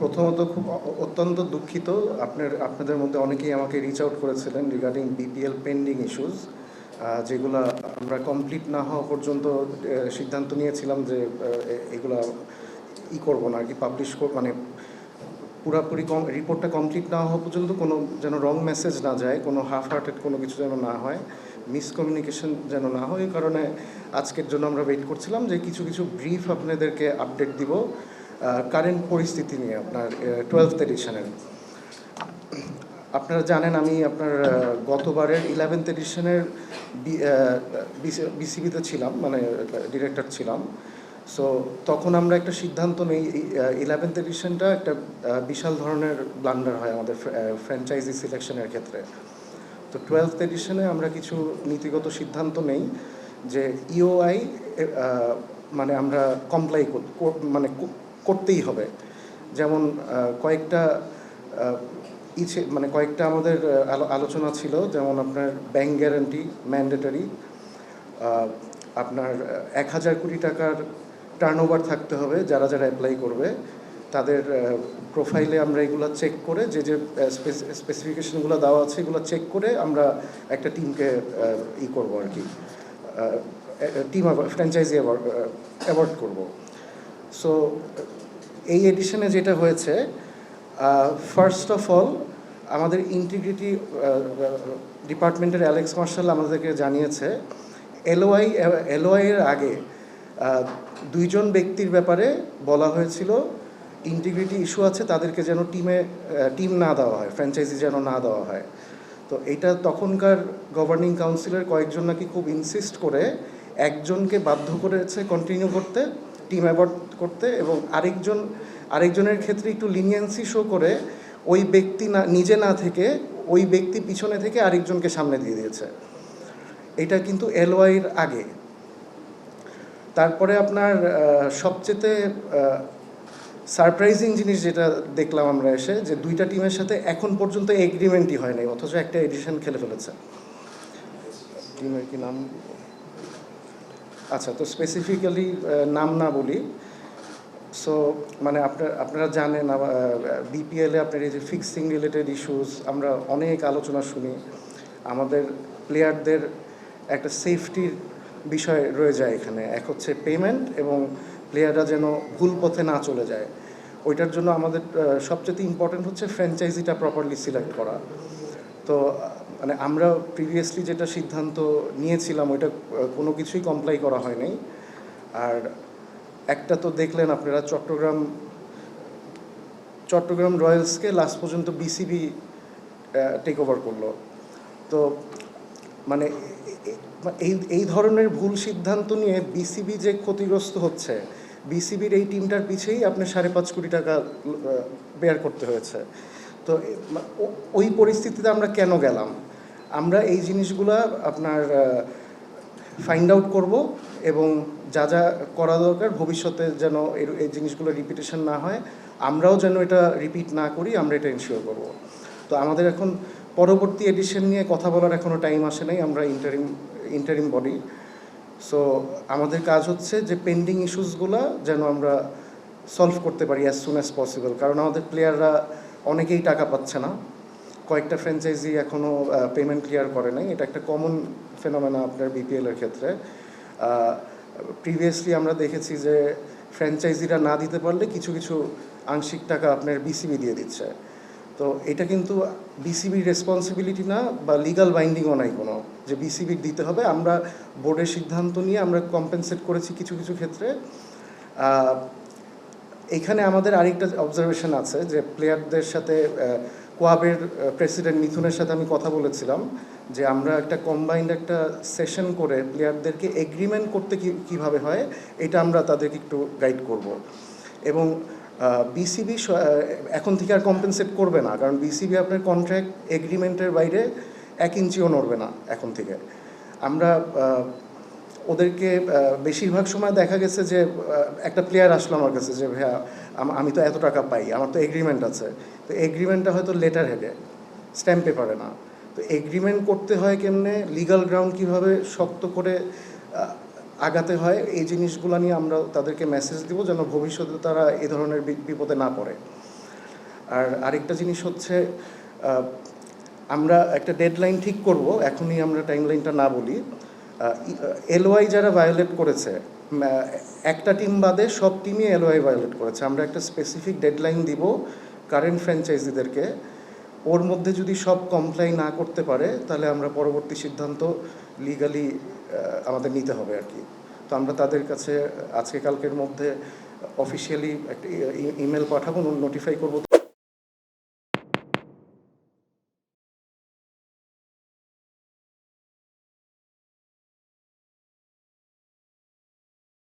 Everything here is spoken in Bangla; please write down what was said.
প্রথমত খুব অত্যন্ত দুঃখিত, আপনাদের মধ্যে অনেকেই আমাকে রিচ আউট করেছিলেন রিগার্ডিং বিপিএল পেন্ডিং ইস্যুস, যেগুলো আমরা কমপ্লিট না হওয়া পর্যন্ত সিদ্ধান্ত নিয়েছিলাম যে এগুলা করবো না আর কি, মানে পুরাপুরি রিপোর্টটা কমপ্লিট না হওয়া পর্যন্ত কোনো যেন রং মেসেজ না যায়, কোনো হাফ হার্টেড কোনো কিছু যেন না হয়, মিসকমিউনিকেশন যেন না হয়। এই কারণে আজকের জন্য আমরা ওয়েট করছিলাম যে কিছু কিছু ব্রিফ আপনাদেরকে আপডেট দিব কারেন্ট পরিস্থিতি নিয়ে আপনার 12th এডিশনের। আপনারা জানেন আমি আপনার গতবারের 11th এডিশনের বিসিবিতে ছিলাম, মানে ডিরেক্টর ছিলাম। সো তখন আমরা একটা সিদ্ধান্ত নেই, 11th এডিশনটা একটা বিশাল ধরনের ব্লান্ডার হয় আমাদের ফ্র্যাঞ্চাইজি সিলেকশনের ক্ষেত্রে। তো 12th এডিশনে আমরা কিছু নীতিগত সিদ্ধান্ত নেই যে ইওআই মানে আমরা কমপ্লাই মানে করতেই হবে। যেমন কয়েকটা আমাদের আলোচনা ছিল, যেমন আপনার ব্যাংক গ্যারান্টি ম্যান্ডেটরি, আপনার 1000 কোটি টাকার টার্নওভার থাকতে হবে যারা যারা অ্যাপ্লাই করবে, তাদের প্রোফাইলে আমরা এগুলো চেক করে যে স্পেসিফিকেশনগুলো দেওয়া আছে এগুলো চেক করে আমরা একটা টিমকে করবো আর কি, টিম ফ্র্যাঞ্চাইজি অ্যাওয়ার্ড করব। সো এই এডিশনে যেটা হয়েছে, ফার্স্ট অফ অল আমাদের ইন্টিগ্রিটি ডিপার্টমেন্টের অ্যালেক্স মার্শাল আমাদেরকে জানিয়েছে এলওআইয়ের আগে 2 জন ব্যক্তির ব্যাপারে বলা হয়েছিল ইন্টিগ্রিটি ইস্যু আছে, তাদেরকে যেন টিম না দেওয়া হয়, ফ্র্যাঞ্চাইজি যেন না দেওয়া হয়। তো এটা তখনকার গভর্নিং কাউন্সিলের কয়েকজন নাকি খুব ইনসিস্ট করে একজনকে বাধ্য করেছে কন্টিনিউ করতে, টিম অ্যাওয়ার্ড করতে, এবং আরেকজনের ক্ষেত্রে একটু লিনিয়েন্সি শো করে ওই ব্যক্তি নিজে না থেকে ওই ব্যক্তি পিছনে থেকে আরেকজনকে সামনে দিয়ে দিয়েছে। এটা কিন্তু এলওআইয়ের আগে। তারপরে আপনার সবচেয়ে সারপ্রাইজিং জিনিস যেটা দেখলাম আমরা এসে, যে 2টা টিমের সাথে এখন পর্যন্ত এগ্রিমেন্টই হয় নাই, অথচ একটা এডিশন খেলে ফেলেছে। টিমের কি নাম? আচ্ছা, তো স্পেসিফিক্যালি নাম না বলি। সো মানে আপনারা জানেন বিপিএলে আপনার এই যে ফিক্সিং রিলেটেড ইস্যুস আমরা অনেক আলোচনা শুনি, আমাদের প্লেয়ারদের একটা সেফটির বিষয় রয়ে যায় এখানে। এক হচ্ছে পেমেন্ট এবং প্লেয়াররা যেন ভুল পথে না চলে যায়, ওইটার জন্য আমাদের সবচেয়ে ইম্পর্টেন্ট হচ্ছে ফ্র্যাঞ্চাইজিটা প্রপারলি সিলেক্ট করা। তো মানে আমরা প্রিভিয়াসলি যেটা সিদ্ধান্ত নিয়েছিলাম ওইটা কোনো কিছুই কমপ্লাই করা হয় নাই। আর একটা তো দেখলেন আপনারা, চট্টগ্রাম রয়্যালসকে লাস্ট পর্যন্ত বিসিবি টেক ওভার করলো। তো মানে এই ধরনের ভুল সিদ্ধান্ত নিয়ে বিসিবি যে ক্ষতিগ্রস্ত হচ্ছে, বিসিবির এই টিমটার পিছেই আপনার 5.5 কোটি টাকা বেয়ার করতে হয়েছে। তো ওই পরিস্থিতিতে আমরা কেন গেলাম, আমরা এই জিনিসগুলো আপনার ফাইন্ড আউট করব এবং যা যা করা দরকার ভবিষ্যতে যেন এই জিনিসগুলো রিপিটেশন না হয়, আমরাও যেন এটা রিপিট না করি, আমরা এটা এনশিওর করব। তো আমাদের এখন পরবর্তী এডিশন নিয়ে কথা বলার এখনও টাইম আসে নাই, আমরা ইন্টারিম বডি। সো আমাদের কাজ হচ্ছে যে পেন্ডিং ইস্যুসগুলো যেন আমরা সলভ করতে পারি অ্যাজ সুন অ্যাজ পসিবল, কারণ আমাদের প্লেয়াররা অনেকেই টাকা পাচ্ছে না, কয়েকটা ফ্র্যাঞ্চাইজি এখনও পেমেন্ট ক্লিয়ার করে নাই। এটা একটা কমন ফেনোমেনা আপনার বিপিএলের ক্ষেত্রে। প্রিভিয়াসলি আমরা দেখেছি যে ফ্র্যাঞ্চাইজিরা না দিতে পারলে কিছু কিছু আংশিক টাকা আপনার বিসিবি দিয়ে দিচ্ছে। তো এটা কিন্তু বিসিবির রেসপন্সিবিলিটি না, বা লিগাল বাইন্ডিংও নাই কোনো যে বিসিবির দিতে হবে। আমরা বোর্ডের সিদ্ধান্ত নিয়ে আমরা কম্পেনসেট করেছি কিছু কিছু ক্ষেত্রে। এখানে আমাদের আরেকটা অবজারভেশন আছে যে প্লেয়ারদের সাথে কোয়াবের প্রেসিডেন্ট মিথুনের সাথে আমি কথা বলেছিলাম যে আমরা একটা কম্বাইন্ড একটা সেশন করে প্লেয়ারদেরকে এগ্রিমেন্ট করতে কীভাবে হয় এটা আমরা তাদেরকে একটু গাইড করব। এবং বিসিবি এখন থেকে আর কম্পেনসেট করবে না, কারণ বিসিবি আপনার কন্ট্রাক্ট এগ্রিমেন্টের বাইরে 1 ইঞ্চিও নড়বে না এখন থেকে। আমরা ওদেরকে বেশিরভাগ সময় দেখা গেছে যে একটা প্লেয়ার আসলো আমার কাছে যে ভাইয়া আমি তো এত টাকা পাই, আমার তো এগ্রিমেন্ট আছে। তো এগ্রিমেন্টটা হয়তো লেটার হেডে, স্ট্যাম্প পেপারে না। তো এগ্রিমেন্ট করতে হয় কেমনে, লিগাল গ্রাউন্ড কীভাবে শক্ত করে আগাতে হয়, এই জিনিসগুলো নিয়ে আমরা তাদেরকে মেসেজ দিব যেন ভবিষ্যতে তারা এই ধরনের বিপদে না পড়ে। আর আরেকটা জিনিস হচ্ছে, আমরা একটা ডেডলাইন ঠিক করব, এখনই আমরা টাইমলাইনটা না বলি। এলওআই যারা ভায়োলেট করেছে, একটা টিম বাদে সব টিমই এলওআই ভায়োলেট করেছে, আমরা একটা স্পেসিফিক ডেডলাইন দিব কারেন্ট ফ্র্যাঞ্চাইজিদেরকে। ওর মধ্যে যদি সব কমপ্লাই না করতে পারে তাহলে আমরা পরবর্তী সিদ্ধান্ত লিগালি আমাদের নিতে হবে আর কি। তো আমরা তাদের কাছে আজকে কালকের মধ্যে অফিসিয়ালি একটা ইমেল পাঠাবো, নোটিফাই করবো।